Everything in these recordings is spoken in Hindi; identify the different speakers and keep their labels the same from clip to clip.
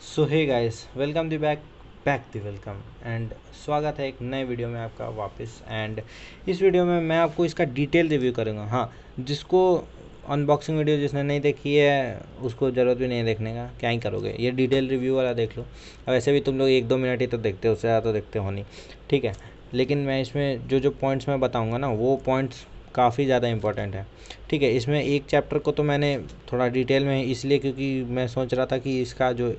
Speaker 1: So hey guys, welcome the back the welcome and स्वागत है एक नए वीडियो में आपका वापस। एंड इस वीडियो में मैं आपको इसका डिटेल रिव्यू करूँगा। हाँ, जिसको अनबॉक्सिंग वीडियो जिसने नहीं देखी है उसको ज़रूरत भी नहीं है देखने का, क्या ही करोगे। ये डिटेल रिव्यू वाला देख लो। अब वैसे भी तुम लोग 1-2 मिनट ही तो देखते हो, उससे ज़्यादा तो देखते हो नहीं, ठीक है। लेकिन मैं इसमें जो पॉइंट्स मैं बताऊँगा ना, वो पॉइंट्स काफ़ी ज़्यादा इंपॉर्टेंट है, ठीक है। इसमें एक चैप्टर को तो मैंने थोड़ा डिटेल में इसलिए क्योंकि मैं सोच रहा था कि इसका जो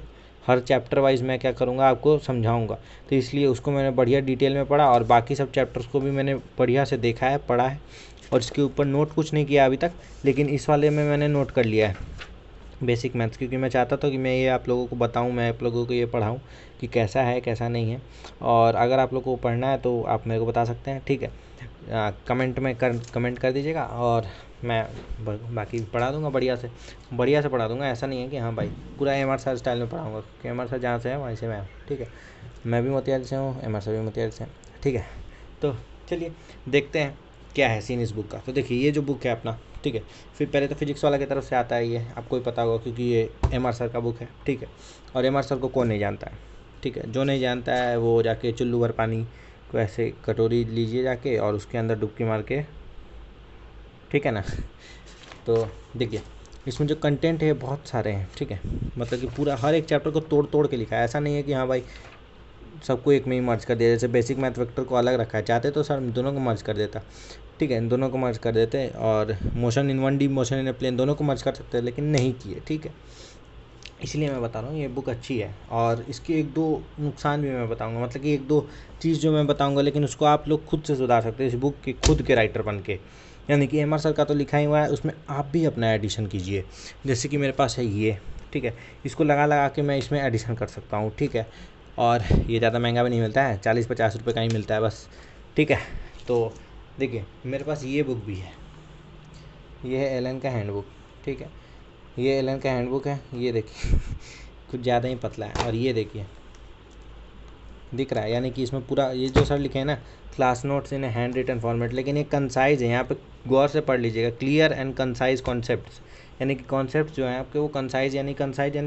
Speaker 1: हर चैप्टर वाइज मैं क्या करूँगा आपको समझाऊँगा, तो इसलिए उसको मैंने बढ़िया डिटेल में पढ़ा और बाकी सब चैप्टर्स को भी मैंने बढ़िया से देखा है, पढ़ा है और इसके ऊपर नोट कुछ नहीं किया अभी तक, लेकिन इस वाले में मैंने नोट कर लिया है बेसिक मैथ्स, क्योंकि मैं चाहता था कि मैं ये आप लोगों को बताऊं, मैं आप लोगों को ये पढ़ाऊं कि कैसा है कैसा नहीं है। और अगर आप लोगों को पढ़ना है तो आप मेरे को बता सकते हैं, ठीक है। कमेंट कर दीजिएगा और मैं बाकी पढ़ा दूंगा बढ़िया से पढ़ा दूंगा। ऐसा नहीं है कि हाँ भाई पूरा एम आर सर स्टाइल में पढ़ाऊँगा, क्योंकि एम आर सर जहाँ से है वहीं से मैं हूँ, ठीक है। मैं भी मोतिहारी से हूँ, एम आर सर भी मोतिहारी से हैं, ठीक है। तो चलिए देखते हैं क्या है सीन इस बुक का। तो देखिए ये जो बुक है अपना, ठीक है। फिर पहले तो फिजिक्स वाला की तरफ से आता है, ये आपको ही पता होगा क्योंकि ये एम आर सर का बुक है, ठीक है। और एम आर सर को कौन नहीं जानता है, ठीक है। जो नहीं जानता है वो जाके चुल्लू भर पानी को ऐसे कटोरी लीजिए जाके और उसके अंदर डुबकी मार के, ठीक है ना। तो देखिए इसमें जो कंटेंट है बहुत सारे हैं, ठीक है। मतलब कि पूरा हर एक चैप्टर को तोड़ तोड़ के लिखा है। ऐसा नहीं है कि हाँ भाई सबको एक में ही मर्ज कर दिया, जैसे बेसिक मैथ वेक्टर को अलग रखा है, चाहते तो सर दोनों को मर्ज कर देता, ठीक है। इन दोनों को मर्ज कर देते और motion in 1D motion in a plane दोनों को मर्ज कर सकते हैं, लेकिन नहीं किए, ठीक है। इसलिए मैं बता रहा हूँ ये बुक अच्छी है और इसके 1-2 नुकसान भी मैं बताऊँगा, मतलब कि 1-2 चीज़ जो मैं बताऊँगा, लेकिन उसको आप लोग खुद से सुधार सकते हैं इस बुक के खुद के राइटर बन के। यानी कि एम आर सर का तो लिखा ही हुआ है, उसमें आप भी अपना एडिशन कीजिए। जैसे कि मेरे पास है ये, ठीक है। इसको लगा लगा के मैं इसमें एडिशन कर सकता हूँ, ठीक है। और ये ज़्यादा महंगा भी नहीं मिलता है, 40-50 रुपये का ही मिलता है बस, ठीक है। तो देखिए मेरे पास ये बुक भी है, ये है एलन का हैंडबुक, ठीक है। ये एलन का हैंडबुक है, ये देखिए कुछ ज़्यादा ही पतला है। और ये देखिए दिख रहा है, यानी कि इसमें पूरा ये जो सर लिखे हैं ना, class notes in handwritten format, लेकिन ये कंसाइज है। यहाँ पे गौर से पढ़ लीजिएगा, क्लियर एंड कंसाइज कॉन्सेप्ट्स, यानी कि कॉन्सेप्ट जो है आपके वो कंसाइज यानी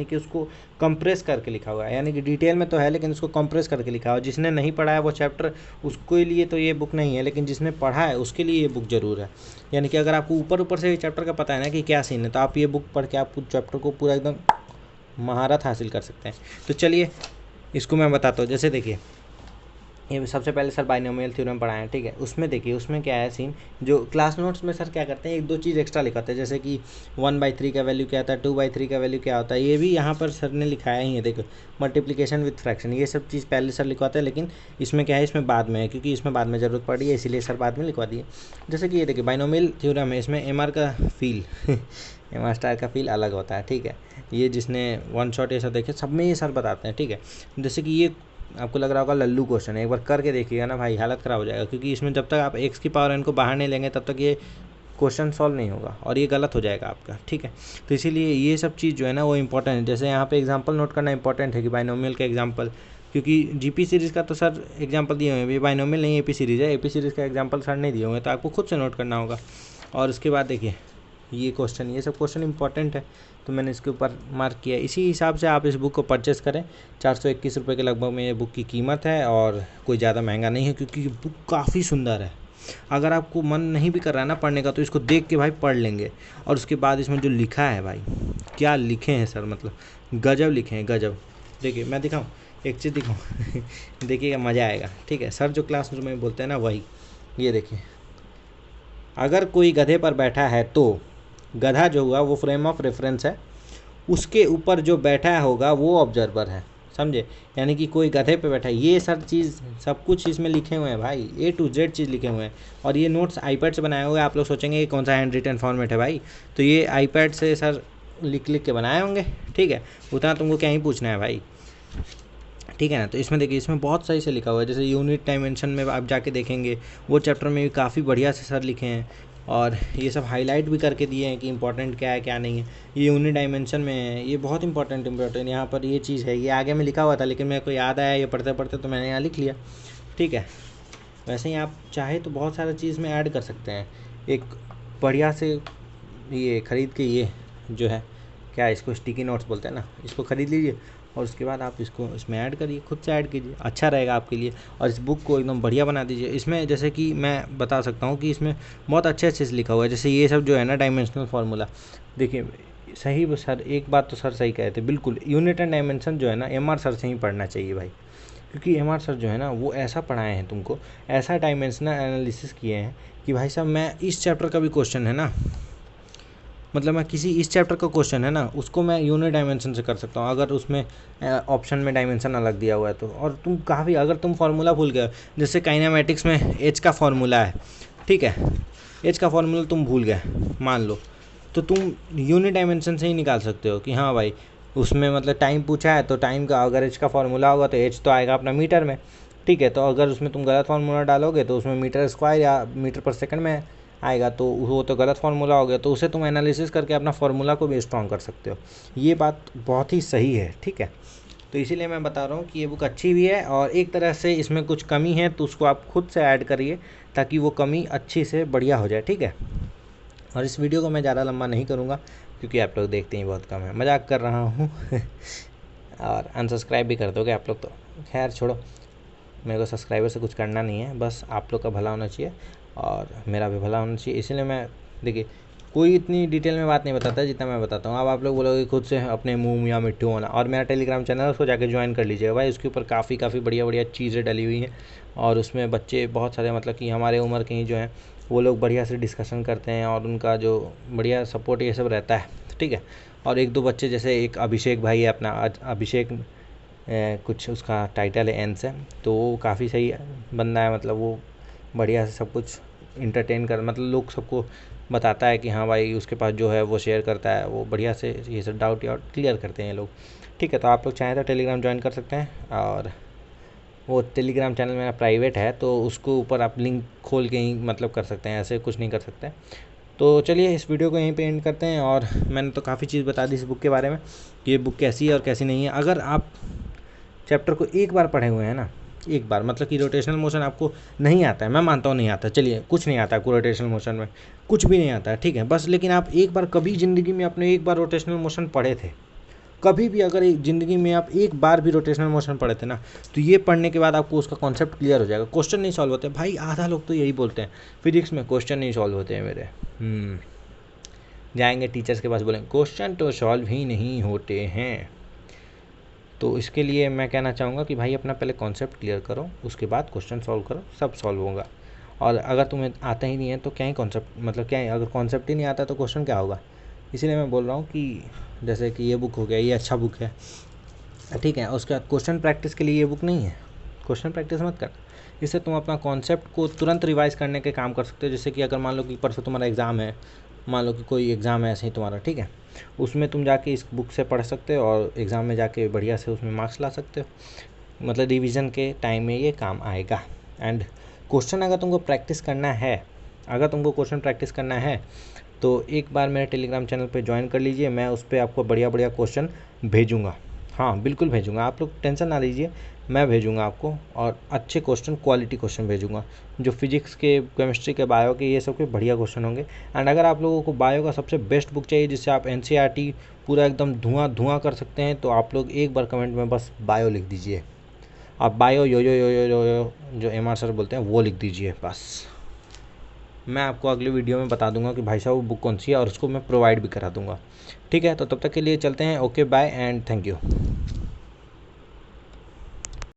Speaker 1: कि उसको कंप्रेस करके लिखा हुआ है। यानी कि डिटेल में तो है लेकिन उसको कंप्रेस करके लिखा हुआ है। जिसने नहीं पढ़ा है वो चैप्टर, उसके लिए तो ये बुक नहीं है, लेकिन जिसने पढ़ा है उसके लिए ये बुक ज़रूर है। यानी कि अगर आपको ऊपर ऊपर से चैप्टर का पता है ना कि क्या सीन है, तो आप ये बुक पढ़ के आप चैप्टर को पूरा एकदम महारत हासिल कर सकते हैं। तो चलिए इसको मैं बताता हूँ। जैसे देखिए ये सबसे पहले सर बाइनोमियल थ्योरम पढ़ाएं, ठीक है। उसमें देखिए उसमें क्या है सीन, जो क्लास नोट्स में सर क्या करते हैं 1-2 चीज़ एक्स्ट्रा लिखाते हैं, जैसे कि 1/3 का वैल्यू क्या होता है, 2/3 का वैल्यू क्या होता है, ये भी यहाँ पर सर ने लिखाया ही है। देखो मल्टीप्लिकेशन विथ फ्रैक्शन, ये सब चीज़ पहले सर लिखवाते हैं, लेकिन इसमें क्या है, इसमें बाद में है, क्योंकि इसमें बाद में ज़रूरत पड़ी है, इसीलिए सर बाद में लिखवा दिए। जैसे कि ये देखिए बाइनोमियल थ्योरम है, इसमें एम आर का फील एम आर स्टार का फील अलग होता है, ठीक है। ये जिसने वन शॉट ये सब देखे सब में ये सर बताते हैं, ठीक है। जैसे कि ये आपको लग रहा होगा लल्लू क्वेश्चन है, एक बार करके देखिएगा ना भाई हालत ख़राब हो जाएगा, क्योंकि इसमें जब तक आप एक्स की पावर एन को बाहर नहीं लेंगे तब तक ये क्वेश्चन सॉल्व नहीं होगा और ये गलत हो जाएगा आपका, ठीक है। तो इसीलिए ये सब चीज़ जो है ना वो इंपॉर्टेंट है। जैसे यहाँ पे एग्जांपल नोट करना इंपॉर्टेंट है कि बाइनोमियल का एग्जांपल, क्योंकि जीपी सीरीज़ का तो सर एग्जांपल दिए हुए हैं, ये बाइनोमियल नहीं एपी सीरीज़ है, एपी सीरीज़ का एग्जांपल सर नहीं दिए हुए हैं, तो आपको खुद से नोट करना होगा। और उसके बाद देखिए ये क्वेश्चन, ये सब क्वेश्चन इंपॉर्टेंट है, तो मैंने इसके ऊपर मार्क किया है। इसी हिसाब से आप इस बुक को परचेस करें। 421 रुपये के लगभग में ये बुक की कीमत है और कोई ज़्यादा महंगा नहीं है, क्योंकि ये बुक काफ़ी सुंदर है। अगर आपको मन नहीं भी कर रहा है ना पढ़ने का, तो इसको देख के भाई पढ़ लेंगे। और उसके बाद इसमें जो लिखा है भाई, क्या लिखे हैं सर, मतलब गजब लिखे हैं, गजब। देखिए मैं दिखाऊँ, एक चीज़ दिखाऊँ देखिएगा मज़ा आएगा, ठीक है। सर जो क्लास में बोलते हैं ना वही, ये देखिए, अगर कोई गधे पर बैठा है तो गधा जो हुआ वो फ्रेम ऑफ रेफरेंस है, उसके ऊपर जो बैठा होगा वो ऑब्जर्वर है, समझे। यानी कि कोई गधे पे बैठा है, ये सर चीज़ सब कुछ इसमें लिखे हुए हैं भाई, A to Z चीज़ लिखे हुए हैं। और ये नोट्स आईपैड से बनाए हुए हैं। आप लोग सोचेंगे ये कौन सा हैंड रिटन फॉर्मेट है भाई, तो ये आईपैड से सर लिख लिख के बनाए होंगे, ठीक है। उतना तुमको क्या ही पूछना है भाई, ठीक है ना। तो इसमें देखिए इसमें बहुत सही से लिखा हुआ है। जैसे यूनिट डायमेंशन में आप जाके देखेंगे वो चैप्टर में भी काफ़ी बढ़िया से सर लिखे हैं, और ये सब हाईलाइट भी करके दिए हैं कि इंपॉर्टेंट क्या है क्या नहीं है। ये यूनिट डायमेंशन में है, ये बहुत इंपॉर्टेंट यहाँ पर ये चीज़ है, ये आगे में लिखा हुआ था लेकिन मेरे को याद आया ये पढ़ते पढ़ते, तो मैंने यहाँ लिख लिया, ठीक है। वैसे ही आप चाहे तो बहुत सारा चीज़ में ऐड कर सकते हैं। एक बढ़िया से ये ख़रीद के, ये जो है क्या इसको स्टिकी नोट्स बोलते हैं ना, इसको ख़रीद लीजिए और उसके बाद आप इसको इसमें ऐड करिए, खुद से ऐड कीजिए, अच्छा रहेगा आपके लिए। और इस बुक को एकदम बढ़िया बना दीजिए। इसमें जैसे कि मैं बता सकता हूँ कि इसमें बहुत अच्छे अच्छे से लिखा हुआ है। जैसे ये सब जो है ना डायमेंशनल फार्मूला, देखिए सही सर, एक बात तो सर सही कहे थे, बिल्कुल यूनिट एंड डायमेंशन जो है ना एम आर सर से ही पढ़ना चाहिए भाई, क्योंकि एम आर सर जो है ना वो ऐसा पढ़ाए हैं तुमको, ऐसा डायमेंशनल एनालिसिस किए हैं कि भाई साहब मैं इस चैप्टर का भी क्वेश्चन है ना, मतलब मैं किसी इस चैप्टर का क्वेश्चन है ना उसको मैं यूनिट डायमेंशन से कर सकता हूँ, अगर उसमें ऑप्शन में डायमेंशन अलग दिया हुआ है तो। और तुम काफ़ी, अगर तुम फार्मूला भूल गए, जैसे काइनेमेटिक्स में एच का फार्मूला है, ठीक है, एच का फार्मूला तुम भूल गए मान लो, तो तुम यूनिट डायमेंशन से ही निकाल सकते हो कि हाँ भाई उसमें मतलब टाइम पूछा है तो टाइम का अगर एच का फार्मूला होगा तो एच तो आएगा अपना मीटर में, ठीक है। तो अगर उसमें तुम गलत फार्मूला डालोगे तो उसमें मीटर स्क्वायर या मीटर पर सेकंड में आएगा, तो वो तो गलत फार्मूला हो गया। तो उसे तुम एनालिसिस करके अपना फार्मूला को भी स्ट्रॉन्ग कर सकते हो। ये बात बहुत ही सही है, ठीक है। तो इसीलिए मैं बता रहा हूँ कि ये बुक अच्छी भी है, और एक तरह से इसमें कुछ कमी है तो उसको आप खुद से ऐड करिए ताकि वो कमी अच्छी से बढ़िया हो जाए, ठीक है। और इस वीडियो को मैं ज़्यादा लंबा नहीं करूँगा क्योंकि आप लोग देखते ही बहुत कम है, मजाक कर रहा हूँ और अनसब्सक्राइब भी कर दोगे आप लोग तो खैर छोड़ो, मेरे को सब्सक्राइबर से कुछ करना नहीं है, बस आप लोग का भला होना चाहिए और मेरा भी भला होना चाहिए। इसीलिए मैं, देखिए कोई इतनी डिटेल में बात नहीं बताता जितना मैं बताता हूँ। अब आप लोग बोलोगे खुद से अपने मुँह या मिट्टू होना, और मेरा टेलीग्राम चैनल है उसको जाके ज्वाइन कर लीजिएगा भाई, उसके ऊपर काफ़ी बढ़िया बढ़िया चीज़ें डली हुई हैं, और उसमें बच्चे बहुत सारे मतलब कि हमारे उम्र के ही जो हैं वो लोग बढ़िया से डिस्कशन करते हैं, और उनका जो बढ़िया सपोर्ट ये सब रहता है, ठीक है। और एक दो बच्चे, जैसे एक अभिषेक भाई है अपना, अभिषेक कुछ उसका टाइटल है एन से, तो वो काफ़ी सही बंदा है, मतलब वो बढ़िया से सब कुछ इंटरटेन कर, मतलब लोग सबको बताता है कि हाँ भाई उसके पास जो है वो शेयर करता है, वो बढ़िया से ये सब डाउट या क्लियर करते हैं लोग, ठीक है। तो आप लोग चाहें तो टेलीग्राम ज्वाइन कर सकते हैं, और वो टेलीग्राम चैनल मेरा प्राइवेट है तो उसको ऊपर आप लिंक खोल के ही मतलब कर सकते हैं, ऐसे कुछ नहीं कर सकते। तो चलिए इस वीडियो को यहीं पे एंड करते हैं, और मैंने तो काफ़ी चीज़ बता दी इस बुक के बारे में कि ये बुक कैसी है और कैसी नहीं है। अगर आप चैप्टर को एक बार पढ़े हुए हैं ना, एक बार, मतलब कि रोटेशनल मोशन आपको नहीं आता है, मैं मानता हूँ नहीं आता, चलिए कुछ नहीं आता आपको रोटेशनल मोशन में, कुछ भी नहीं आता है, ठीक है, बस लेकिन आप एक बार कभी ज़िंदगी में आपने एक बार रोटेशनल मोशन पढ़े थे, कभी भी अगर एक ज़िंदगी में आप एक बार भी रोटेशनल मोशन पढ़े थे ना, तो ये पढ़ने के बाद आपको उसका कॉन्सेप्ट क्लियर हो जाएगा। क्वेश्चन नहीं सॉल्व होते भाई, आधा लोग तो यही बोलते हैं फिजिक्स में क्वेश्चन नहीं सॉल्व होते हैं मेरे, जाएंगे टीचर्स के पास बोलेंगे क्वेश्चन तो सॉल्व ही नहीं होते हैं। तो इसके लिए मैं कहना चाहूँगा कि भाई अपना पहले कॉन्सेप्ट क्लियर करो, उसके बाद क्वेश्चन सॉल्व करो, सब सॉल्व होगा। और अगर तुम्हें आता ही नहीं है तो क्या ही कॉन्सेप्ट, मतलब क्या ही, अगर कॉन्सेप्ट ही नहीं आता तो क्वेश्चन क्या होगा। इसीलिए मैं बोल रहा हूँ कि जैसे कि ये बुक हो गया, ये अच्छा बुक है, ठीक है, उसके बाद क्वेश्चन प्रैक्टिस के लिए ये बुक नहीं है, क्वेश्चन प्रैक्टिस मत कर, इससे तुम अपना कॉन्सेप्ट को तुरंत रिवाइज करने के काम कर सकते हो। जैसे कि अगर मान लो कि परसों तुम्हारा एग्ज़ाम है, मान लो कि कोई एग्ज़ाम है ऐसे ही तुम्हारा, ठीक है, उसमें तुम जाके इस बुक से पढ़ सकते हो और एग्ज़ाम में जाके बढ़िया से उसमें मार्क्स ला सकते हो, मतलब रिवीजन के टाइम में ये काम आएगा। एंड क्वेश्चन अगर तुमको प्रैक्टिस करना है, अगर तुमको क्वेश्चन प्रैक्टिस करना है तो एक बार मेरे टेलीग्राम चैनल पे ज्वाइन कर लीजिए, मैं उस पर आपको बढ़िया बढ़िया क्वेश्चन भेजूँगा, हाँ बिल्कुल भेजूँगा, आप लोग टेंशन ना लीजिए, मैं भेजूँगा आपको, और अच्छे क्वेश्चन, क्वालिटी क्वेश्चन भेजूँगा, जो फिजिक्स के, केमिस्ट्री के, बायो के, ये सब के बढ़िया क्वेश्चन होंगे। एंड अगर आप लोगों को बायो का सबसे बेस्ट बुक चाहिए जिससे आप NCERT पूरा एकदम धुआं कर सकते हैं, तो आप लोग एक बार कमेंट में बस बायो लिख दीजिए, आप बायो यो जो MR सर बोलते हैं वो लिख दीजिए बस। मैं आपको अगले वीडियो में बता दूंगा कि भाई साहब वो बुक कौन सी है, और उसको मैं प्रोवाइड भी करा दूंगा, ठीक है। तो तब तक के लिए चलते हैं, okay bye and thank you.